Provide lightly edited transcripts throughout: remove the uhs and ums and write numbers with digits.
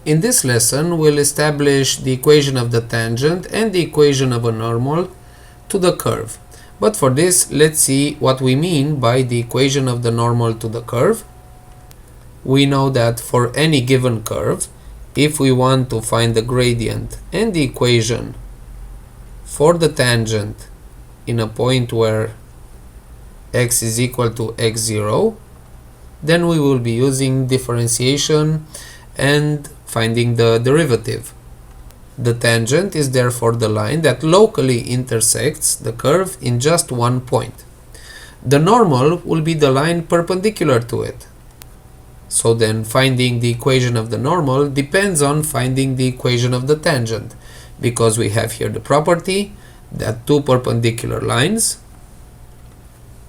In this lesson, we'll establish the equation of the tangent and the equation of a normal to the curve. But for this, let's see what we mean by the equation of the normal to the curve. We know that for any given curve, if we want to find the gradient and the equation for the tangent in a point where x is equal to x0, then we will be using differentiation and finding the derivative. The tangent is therefore the line that locally intersects the curve in just one point. The normal will be the line perpendicular to it. So then finding the equation of the normal depends on finding the equation of the tangent, because we have here the property that two perpendicular lines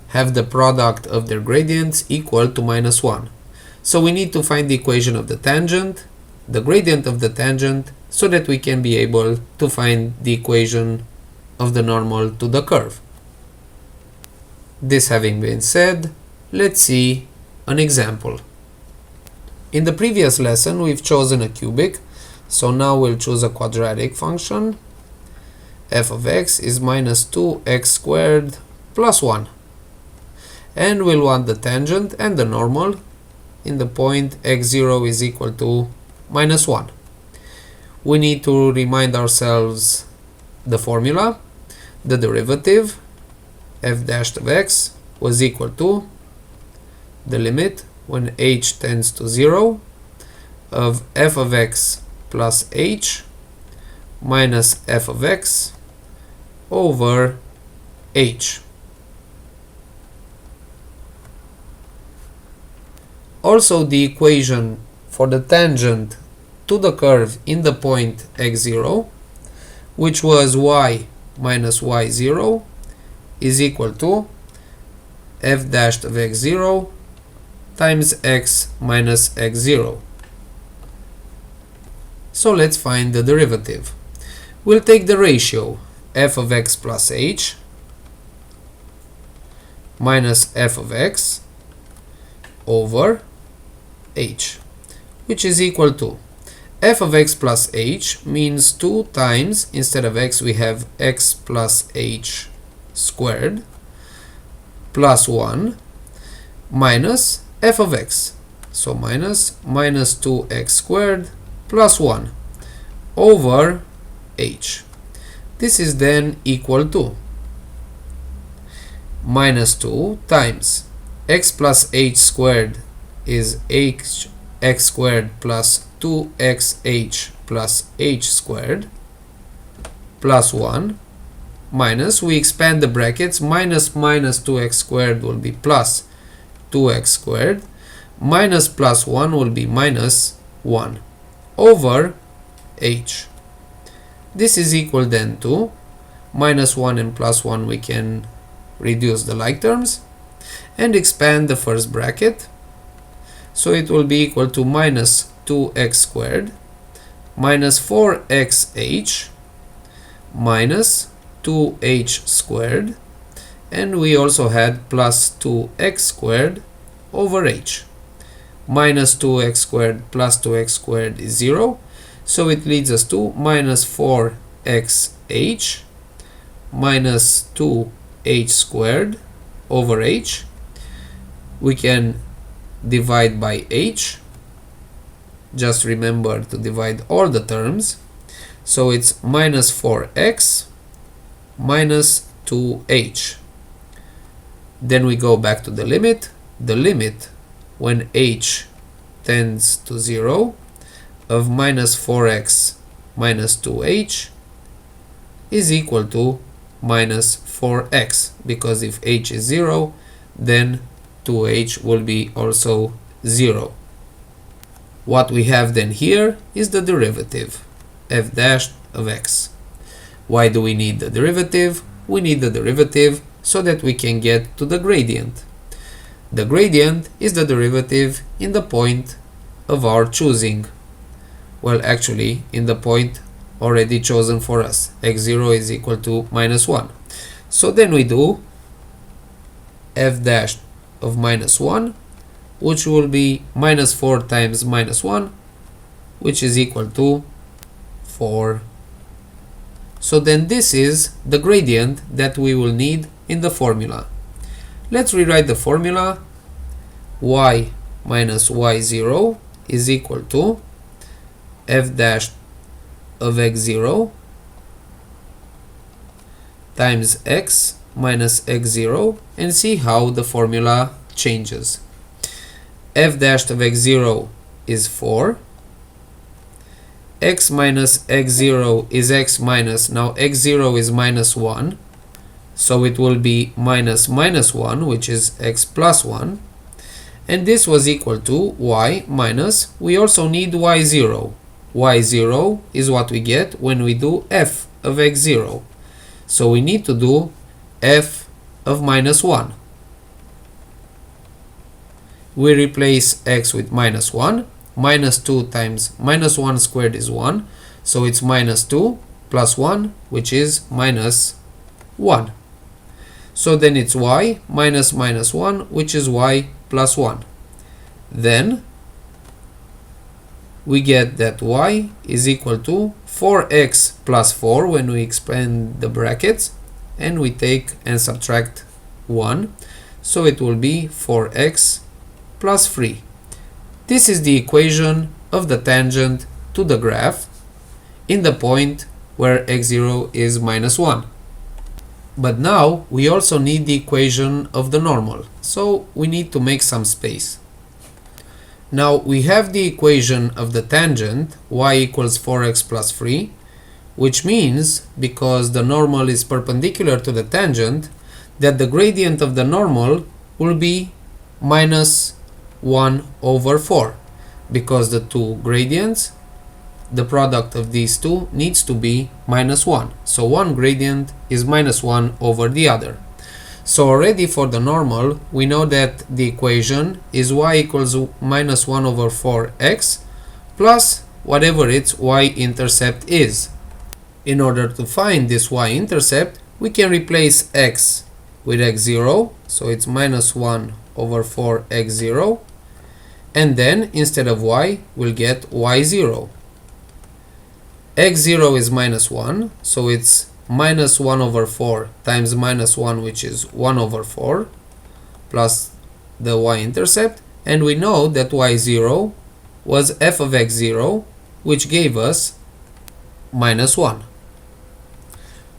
have the product of their gradients equal to -1. So we need to find the equation of the tangent, the gradient of the tangent, so that we can be able to find the equation of the normal to the curve. This having been said, let's see an example. In the previous lesson, we've chosen a cubic, so now we'll choose a quadratic function. F of x is minus 2x squared plus 1. And we'll want the tangent and the normal in the point x0 is equal to -1. We need to remind ourselves the formula. The derivative, f dash of x, was equal to the limit when h tends to 0 of f of x plus h minus f of x over h. Also, the equation for the tangent to the curve in the point x0, which was y minus y0, is equal to f dash of x0 times x minus x0. So let's find the derivative. We'll take the ratio f of x plus h minus f of x over h, which is equal to f of x plus h means 2 times, instead of x we have x plus h squared plus 1 minus f of x, so minus 2x squared plus 1 over h. This is then equal to minus 2 times x plus h squared is x squared plus 2xh plus h squared plus 1 minus, we expand the brackets, minus 2x squared will be plus 2x squared, minus plus 1 will be minus 1 over h. This is equal then to minus 1 and plus 1, we can reduce the like terms and expand the first bracket. So it will be equal to minus 2x squared minus 4xh minus 2h squared, and we also had plus 2x squared over h. Minus 2x squared plus 2x squared is 0, so it leads us to minus 4xh minus 2h squared over h. We can divide by h. Just remember to divide all the terms. So it's minus 4x minus 2h. Then we go back to the limit. The limit when h tends to 0 of minus 4x minus 2h is equal to minus 4x, because if h is 0, then 2h will be also 0. What we have then here is the derivative, f dash of x. Why do we need the derivative? We need the derivative so that we can get to the gradient. The gradient is the derivative in the point of our choosing. Well, actually, in the point already chosen for us, x0 is equal to -1. So then we do f dash of -1, which will be -4 times -1, which is equal to 4. So then this is the gradient that we will need in the formula. Let's rewrite the formula. Y minus y0 is equal to f dash of x0 times x minus x0, and see how the formula changes. F dash of x0 is 4. X minus x0 is x minus, now x0 is minus 1, so it will be minus minus 1, which is x plus 1, and this was equal to y minus, we also need y0. Y0 is what we get when we do f of x0, so we need to do f of minus 1. We replace x with minus 1. Minus 2 times minus 1 squared is 1, so it's minus 2 plus 1, which is minus 1. So then it's y minus minus 1, which is y plus 1. Then we get that y is equal to 4x plus 4 when we expand the brackets, and we take and subtract 1, so it will be 4x plus 3. This is the equation of the tangent to the graph in the point where x0 is minus 1. But now we also need the equation of the normal, so we need to make some space. Now we have the equation of the tangent, y equals 4x plus 3, which means, because the normal is perpendicular to the tangent, that the gradient of the normal will be minus 1 over 4, because the two gradients, the product of these two needs to be minus 1. So one gradient is minus 1 over the other. So already for the normal, we know that the equation is y equals minus 1 over 4x plus whatever its y-intercept is. In order to find this y-intercept, we can replace x with x0, so it's minus 1 over 4x0, and then instead of y, we'll get y0. x0 is minus 1, so it's minus 1 over 4 times minus 1, which is 1 over 4, plus the y-intercept, and we know that y0 was f of x0, which gave us minus 1.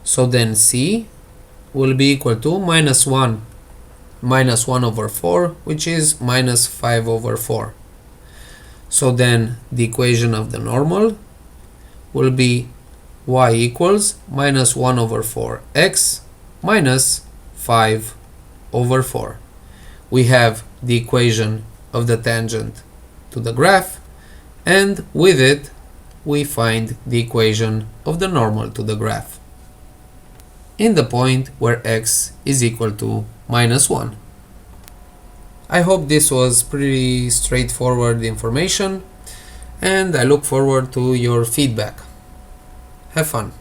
So then c will be equal to minus 1 over 4, which is minus 5 over 4. So then the equation of the normal will be y equals minus 1 over 4x minus 5 over 4. We have the equation of the tangent to the graph, and with it we find the equation of the normal to the graph in the point where x is equal to minus 1. I hope this was pretty straightforward information, and I look forward to your feedback. Have fun!